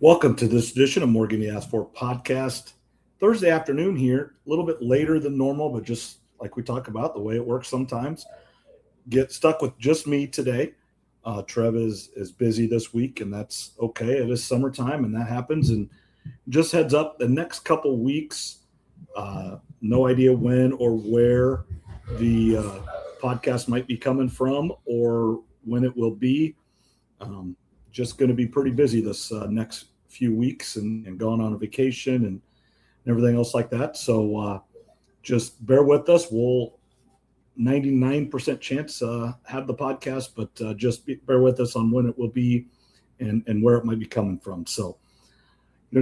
Welcome to this edition of Morgan You Asked For podcast. Thursday afternoon here, a little bit later than normal, but just like we talk about, the way it works sometimes. Get stuck with just me today. Trev is busy this week, and that's okay. It is summertime, and that happens. And just heads up, the next couple weeks, no idea when or where the podcast might be coming from or when it will be. Just going to be pretty busy this next few weeks and going on a vacation and everything else like that. So just bear with us. We'll 99% chance have the podcast, but bear with us on when it will be and where it might be coming from. So,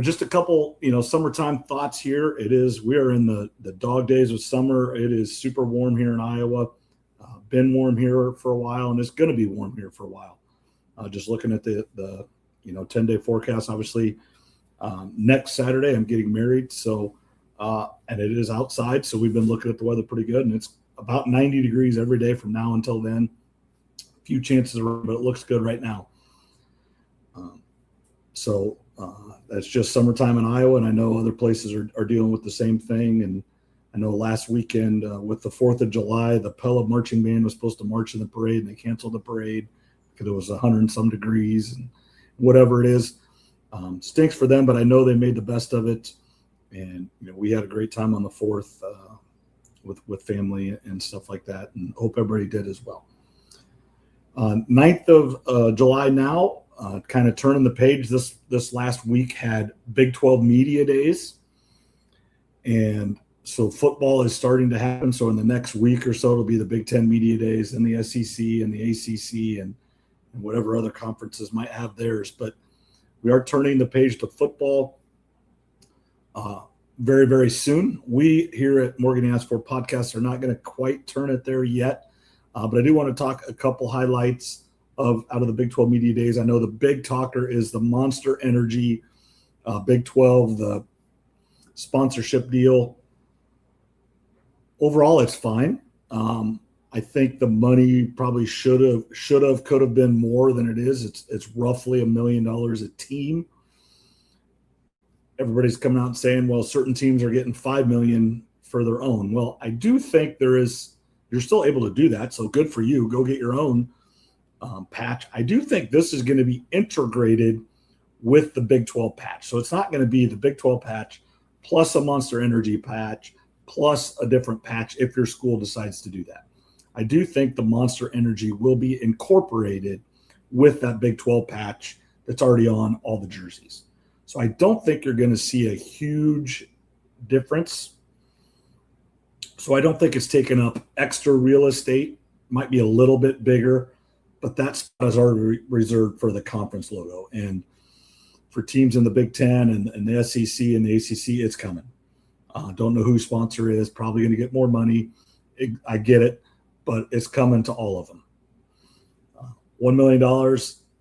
just a couple, summertime thoughts here. We are in the dog days of summer. It is super warm here in Iowa. Been warm here for a while, and it's going to be warm here for a while. Just looking at the 10-day forecast, obviously next Saturday I'm getting married. So, and it is outside. So we've been looking at the weather pretty good, and it's about 90 degrees every day from now until then. A few chances of rain, but it looks good right now. So that's just summertime in Iowa. And I know other places are dealing with the same thing. And I know last weekend with the 4th of July, the Pella marching band was supposed to march in the parade, and they canceled the parade because it was 100 and some degrees and whatever it is. Stinks for them, but I know they made the best of it. And, we had a great time on the 4th with family and stuff like that, and hope everybody did as well. 9th of July now, kind of turning the page. This last week had Big 12 Media Days. And so football is starting to happen. So in the next week or so, it'll be the Big 10 Media Days and the SEC and the ACC and whatever other conferences might have theirs. But we are turning the page to football very, very soon. We here at Morgan You Asked For podcast are not going to quite turn it there yet. But I do want to talk a couple highlights out of the Big 12 Media Days. I know the big talker is the Monster Energy Big 12, the sponsorship deal. Overall, it's fine. I think the money probably could have been more than it is. It's roughly $1 million a team. Everybody's coming out and saying, well, certain teams are getting $5 million for their own. Well, I do think you're still able to do that. So good for you. Go get your own patch. I do think this is going to be integrated with the Big 12 patch. So it's not going to be the Big 12 patch plus a Monster Energy patch plus a different patch if your school decides to do that. I do think the Monster Energy will be incorporated with that Big 12 patch that's already on all the jerseys. So I don't think you're going to see a huge difference. So I don't think it's taken up extra real estate. Might be a little bit bigger, but that spot is already reserved for the conference logo. And for teams in the Big 10 and the SEC and the ACC, it's coming. Don't know who sponsor is, probably going to get more money. I get it, but it's coming to all of them. $1 million,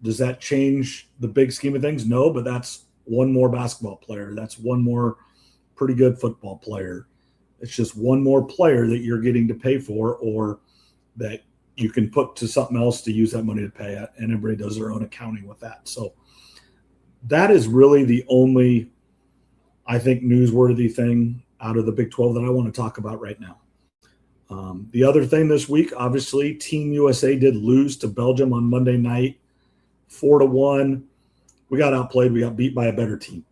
does that change the big scheme of things? No, but that's one more basketball player. That's one more pretty good football player. It's just one more player that you're getting to pay for or that you can put to something else to use that money to pay it, and everybody does their own accounting with that. So that is really the only, I think, newsworthy thing out of the Big 12 that I want to talk about right now. The other thing this week, obviously, Team USA did lose to Belgium on Monday night, 4-1. We got outplayed. We got beat by a better team.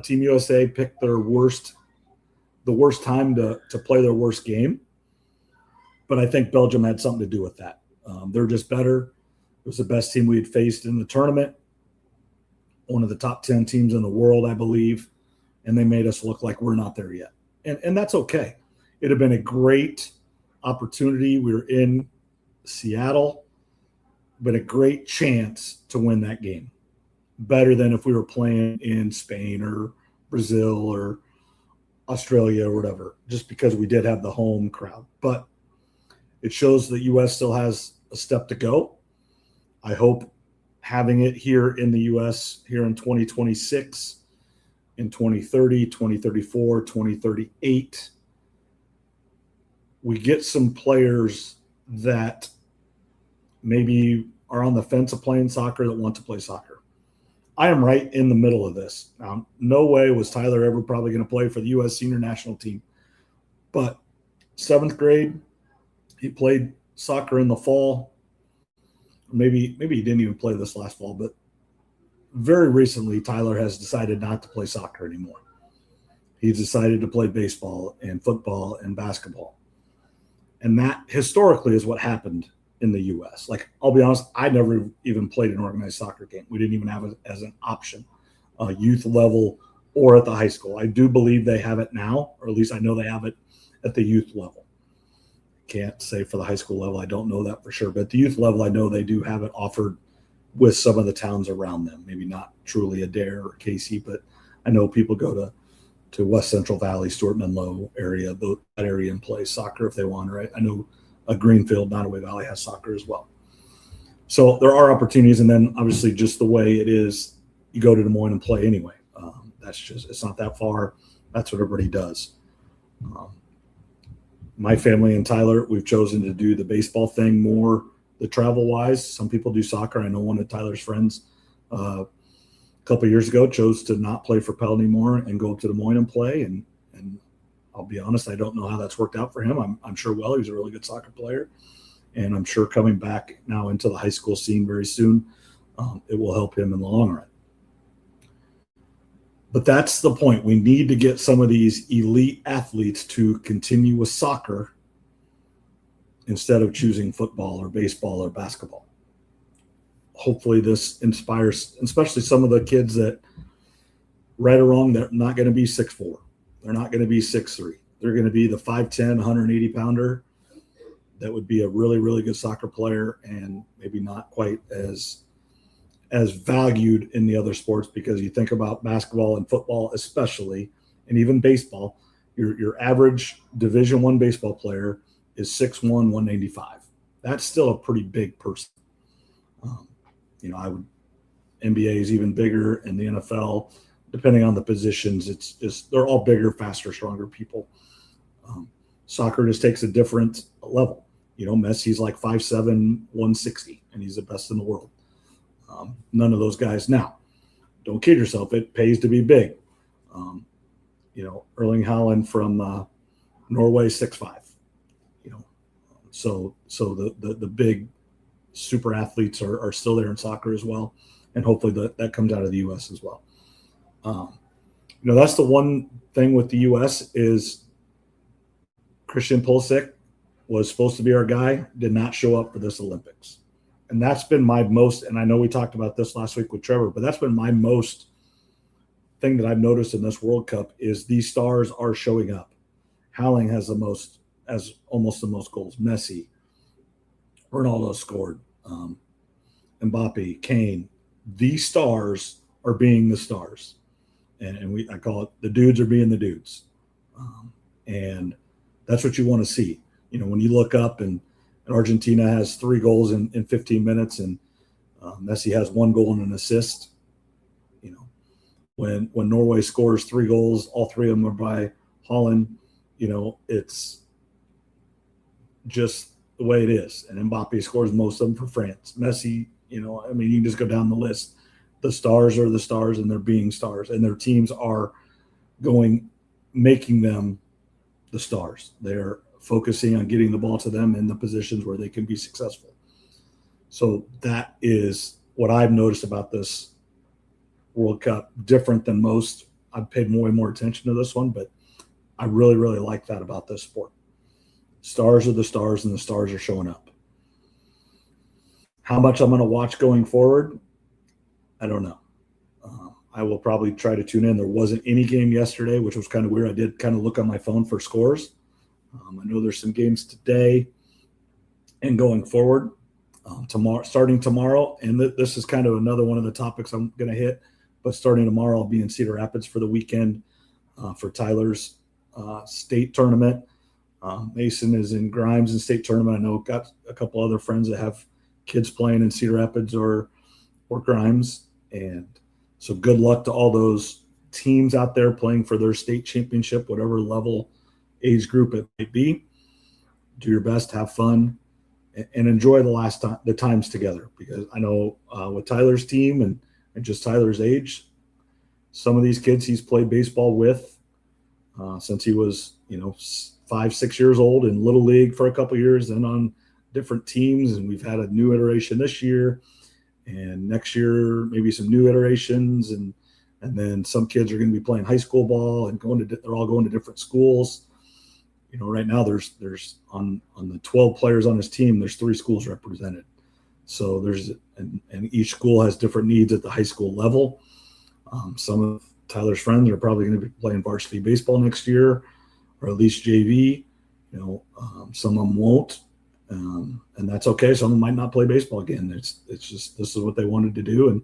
Team USA picked the worst time to play their worst game. But I think Belgium had something to do with that. They're just better. It was the best team we had faced in the tournament. One of the top 10 teams in the world, I believe. And they made us look like we're not there yet. And that's okay. It had been a great opportunity. We were in Seattle, but a great chance to win that game. Better than if we were playing in Spain or Brazil or Australia or whatever, just because we did have the home crowd. But it shows that U.S. still has a step to go. I hope having it here in the U.S. here in 2026, in 2030, 2034, 2038, we get some players that maybe are on the fence of playing soccer that want to play soccer. I am right in the middle of this. No way was Tyler ever probably going to play for the U.S. senior national team. But 7th grade, he played soccer in the fall. Maybe he didn't even play this last fall, but very recently, Tyler has decided not to play soccer anymore. He's decided to play baseball and football and basketball. And that historically is what happened in the U.S. Like, I'll be honest, I never even played an organized soccer game. We didn't even have it as an option, youth level or at the high school. I do believe they have it now, or at least I know they have it at the youth level. Can't say for the high school level. I don't know that for sure. But at the youth level, I know they do have it offered with some of the towns around them. Maybe not truly Adair or Casey, but I know people go to West Central Valley, Stuart Menlo area, that area, and play soccer if they want, right? I know Greenfield, Nottoway Valley has soccer as well. So there are opportunities, and then obviously just the way it is, you go to Des Moines and play anyway. That's just, it's not that far. That's what everybody does. My family and Tyler, we've chosen to do the baseball thing more, the travel-wise. Some people do soccer. I know one of Tyler's friends a couple of years ago chose to not play for Pell anymore and go up to Des Moines and play. And I'll be honest, I don't know how that's worked out for him. I'm sure he's a really good soccer player. And I'm sure coming back now into the high school scene very soon, it will help him in the long run. But that's the point. We need to get some of these elite athletes to continue with soccer instead of choosing football or baseball or basketball. Hopefully this inspires, especially some of the kids that, right or wrong, they're not going to be 6'4". They're not going to be 6'3". They're going to be the 5'10", 180-pounder that would be a really, really good soccer player and maybe not quite as valued in the other sports, because you think about basketball and football especially, and even baseball, your average Division I baseball player is 6'1", 195. That's still a pretty big person. NBA is even bigger, and the NFL, depending on the positions, they're all bigger, faster, stronger people. Soccer just takes a different level. Messi's like 5'7", 160, and he's the best in the world. None of those guys. Now, don't kid yourself. It pays to be big. Erling Haaland from Norway, 6'5". So the big super athletes are still there in soccer as well, and hopefully that comes out of the U.S. as well. That's the one thing with the U.S. is Christian Pulisic was supposed to be our guy, did not show up for this Olympics. And that's been my most, and I know we talked about this last week with Trevor, but that's been my most thing that I've noticed in this World Cup is these stars are showing up. Haaland has almost the most goals. Messi, Ronaldo scored, Mbappe, Kane. These stars are being the stars. And I call it the dudes are being the dudes. And that's what you want to see. When you look up and Argentina has 3 goals in 15 minutes, and Messi has 1 goal and an assist. When Norway scores 3 goals, all 3 of them are by Haaland. It's just the way it is. And Mbappe scores most of them for France. Messi, you can just go down the list. The stars are the stars, and they're being stars, and their teams are making them the stars. They're focusing on getting the ball to them in the positions where they can be successful. So that is what I've noticed about this World Cup, different than most. I've paid way more attention to this one, but I really, really like that about this sport. Stars are the stars, and the stars are showing up. How much I'm going to watch going forward, I don't know. I will probably try to tune in. There wasn't any game yesterday, which was kind of weird. I did kind of look on my phone for scores. I know there's some games today and going forward. Starting tomorrow, and this is kind of another one of the topics I'm going to hit, but starting tomorrow, I'll be in Cedar Rapids for the weekend for Tyler's state tournament. Mason is in Grimes in state tournament. I know I've got a couple other friends that have kids playing in Cedar Rapids or Grimes. And so good luck to all those teams out there playing for their state championship, whatever level, age group it might be. Do your best, have fun, and enjoy the times together. Because I know with Tyler's team and and just Tyler's age. Some of these kids he's played baseball with since he was, 5, 6 years old in Little League for a couple of years, then on different teams. And we've had a new iteration this year. And next year, maybe some new iterations. And then some kids are going to be playing high school ball and they're all going to different schools. Right now there's on the 12 players on his team, there's 3 schools represented. So and each school has different needs at the high school level. Some of Tyler's friends are probably going to be playing varsity baseball next year, or at least JV. Some of them won't, and that's okay. Some of them might not play baseball again. It's just, this is what they wanted to do,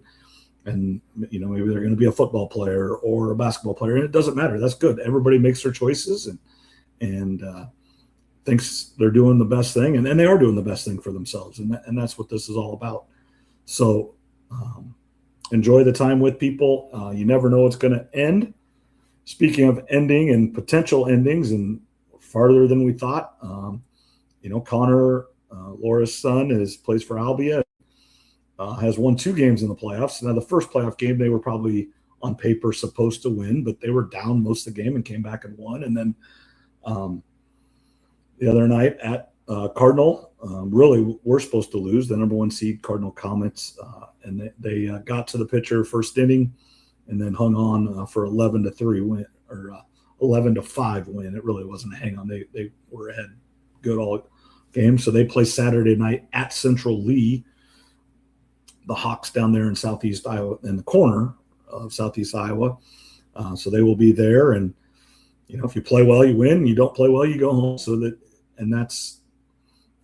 and maybe they're going to be a football player or a basketball player, and it doesn't matter. That's good. Everybody makes their choices and thinks they're doing the best thing, and they are doing the best thing for themselves, and that's what this is all about. So enjoy the time with people. You never know what's going to end. Speaking of ending and potential endings, and farther than we thought, Connor, Laura's son, plays for Albia, has won 2 games in the playoffs. Now, the first playoff game, they were probably on paper supposed to win, but they were down most of the game and came back and won. And then the other night at Cardinal, really we're supposed to lose, the number 1 seed Cardinal Comets, and they got to the pitcher first inning and then hung on for 11-3 win, or 11-5 win. It really wasn't a hang on. They were ahead good all game. So they play Saturday night at Central Lee, the Hawks down there in Southeast Iowa, in the corner of Southeast Iowa. So they will be there. And, if you play well, you win. You don't play well, you go home. And that's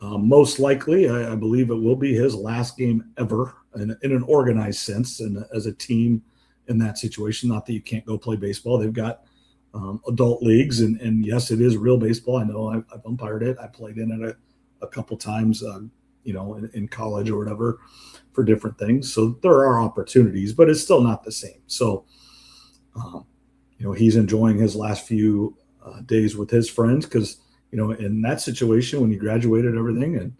most likely, I believe it will be his last game ever in an organized sense and as a team in that situation. Not that you can't go play baseball. They've got adult leagues, and yes, it is real baseball. I know I've umpired it. I played in it a couple times, in college or whatever for different things. So there are opportunities, but it's still not the same. So, he's enjoying his last few days with his friends because, in that situation, when you graduated everything and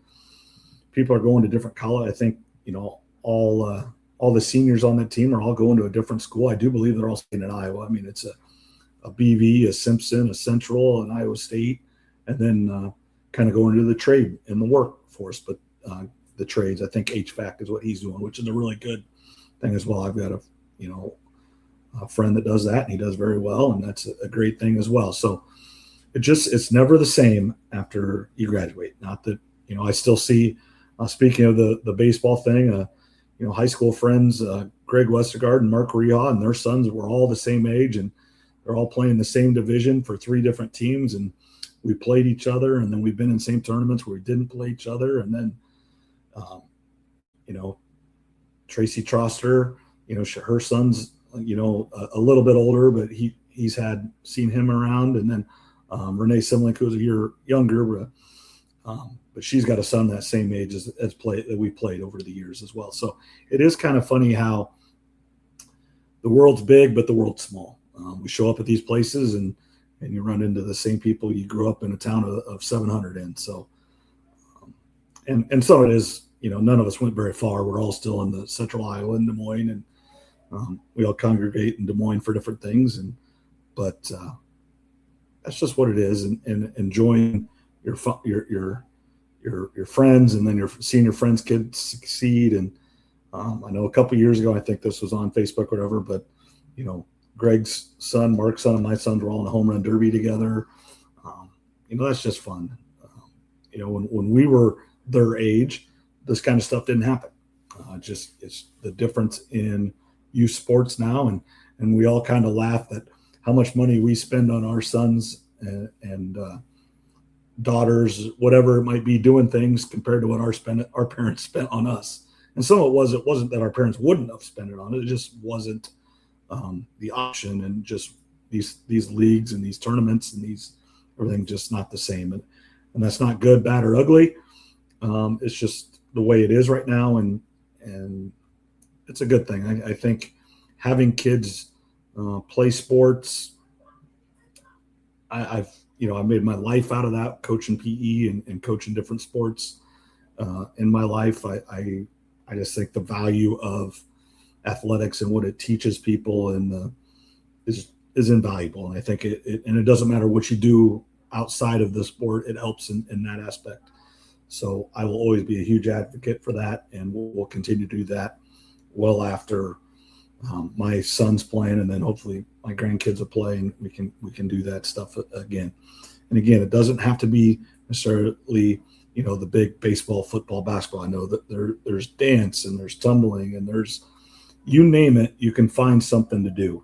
people are going to different college, I think, all the seniors on that team are all going to a different school. I do believe they're all staying in Iowa. I mean, it's a BV, a Simpson, a Central, an Iowa State, and then kind of going into the trade in the workforce. But the trades, I think HVAC is what he's doing, which is a really good thing as well. I've got a friend that does that, and he does very well, and that's a great thing as well. So it's never the same after you graduate. Not that, I still see, speaking of the baseball thing, high school friends, Greg Westergaard and Mark Reha, and their sons were all the same age, and they're all playing the same division for 3 different teams. And we played each other, and then we've been in the same tournaments where we didn't play each other. And then, Tracy Troster, her son's, a little bit older, but he's seen him around. And then Renee Simlink, who's a year younger, but she's got a son that same age as that we played over the years as well. So it is kind of funny how the world's big, but the world's small. We show up at these places and you run into the same people you grew up in a town of 700 in. So, and some of it is, none of us went very far. We're all still in the central Iowa in Des Moines, and we all congregate in Des Moines for different things. But that's just what it is. And enjoying your friends, and then seeing your friends' kids succeed. And I know a couple years ago, I think this was on Facebook or whatever, but Greg's son, Mark's son, and my sons were all in a home run derby together. That's just fun. When we were their age, this kind of stuff didn't happen. It's the difference in youth sports now, and we all kind of laugh at how much money we spend on our sons and daughters, whatever it might be, doing things compared to what our parents spent on us. And some of it wasn't that our parents wouldn't have spent it on it. It just wasn't the option, and just these leagues and these tournaments and everything just not the same. And that's not good, bad, or ugly. It's just the way it is right now. And it's a good thing. I think having kids play sports, I made my life out of that, coaching PE and coaching different sports in my life. I just think the value of athletics and what it teaches people and is invaluable. And I think it doesn't matter what you do outside of the sport, it helps in that aspect. So I will always be a huge advocate for that, and we'll continue to do that well after my son's playing, and then hopefully my grandkids are playing. We can do that stuff again. And again, it doesn't have to be necessarily the big baseball, football, basketball. I know that there's dance and there's tumbling and there's, you name it, you can find something to do.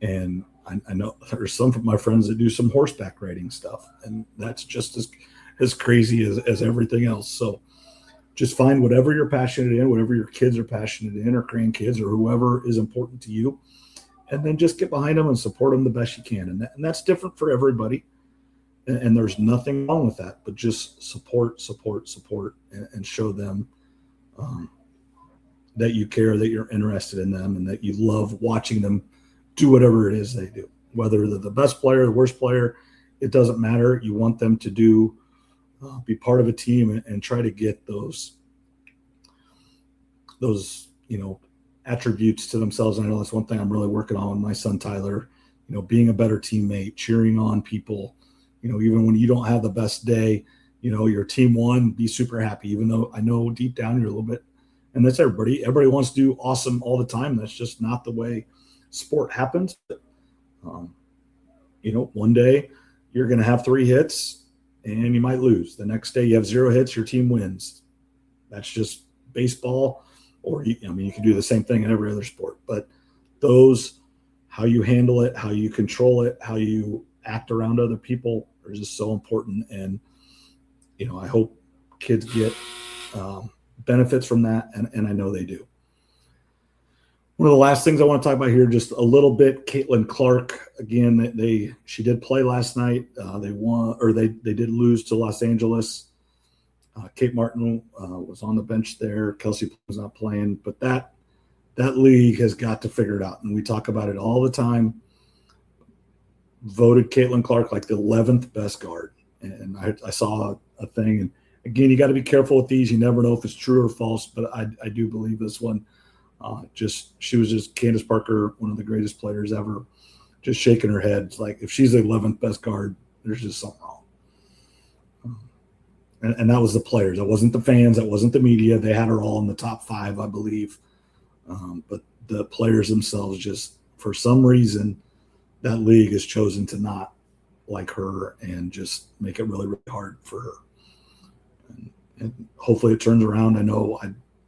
And I know there's some of my friends that do some horseback riding stuff, and that's just as crazy as everything else. So just find whatever you're passionate in, whatever your kids are passionate in, or grandkids, or whoever is important to you, and then just get behind them and support them the best you can. And that's different for everybody. And there's nothing wrong with that, but just support, and show them that you care, that you're interested in them, and that you love watching them do whatever it is they do. Whether they're the best player, the worst player, it doesn't matter. You want them to be part of a team and try to get those attributes to themselves. And I know that's one thing I'm really working on with my son Tyler. Being a better teammate, cheering on people. Even when you don't have the best day, your team won, be super happy. Even though I know deep down you're a little bit, and that's everybody. Everybody wants to do awesome all the time. That's just not the way sport happens. But, one day you're going to have 3 hits and you might lose. The next day you have 0 hits, your team wins. That's just baseball. Or you can do the same thing in every other sport. But how you handle it, how you control it, how you act around other people are just so important. And I hope kids get benefits from that, and I know they do. One of the last things I want to talk about here, just a little bit, Caitlin Clark. Again, she did play last night. They won, or they did lose to Los Angeles. Kate Martin was on the bench there. Kelsey was not playing, but that league has got to figure it out, and we talk about it all the time. Voted Caitlin Clark like the 11th best guard, and I saw a thing. And again, you got to be careful with these. You never know if it's true or false, but I do believe this one. She was just Candace Parker, one of the greatest players ever, just shaking her head. It's like, if she's the 11th best guard, there's just something wrong. And that was the players. That wasn't the fans. That wasn't the media. They had her all in the top 5, I believe. But the players themselves, just for some reason, that league has chosen to not like her and just make it really, really hard for her. And hopefully it turns around. I know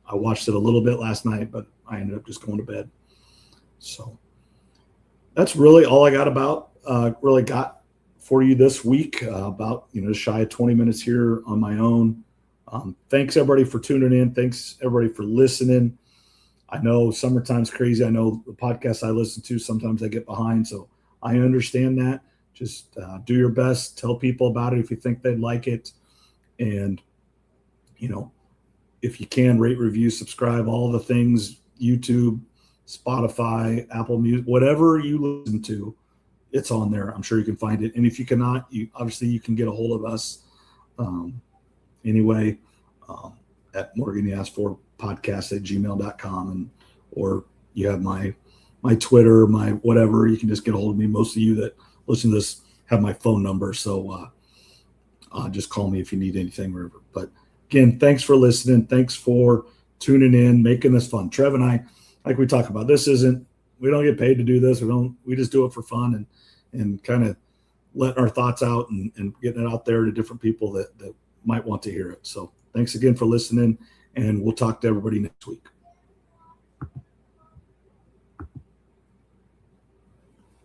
I watched it a little bit last night, but I ended up just going to bed. So that's really all I got for you this week, about shy of 20 minutes here on my own. Thanks everybody for tuning in. Thanks everybody for listening. I know summertime's crazy. I know the podcasts I listen to, sometimes I get behind, so I understand that. Just do your best. Tell people about it if you think they'd like it. And, if you can, rate, review, subscribe, all the things, YouTube, Spotify, Apple Music, whatever you listen to, it's on there. I'm sure you can find it. And if you cannot, you can get a hold of us anyway at morganyas4podcast@gmail.com, or you have my Twitter, my whatever. You can just get a hold of me. Most of you that listen to this have my phone number, so just call me if you need anything, whatever. But again, thanks for listening. Thanks for tuning in, making this fun. Trev and I, like we talk about, we don't get paid to do this. We just do it for fun and kind of letting our thoughts out and getting it out there to different people that might want to hear it. So thanks again for listening, and we'll talk to everybody next week.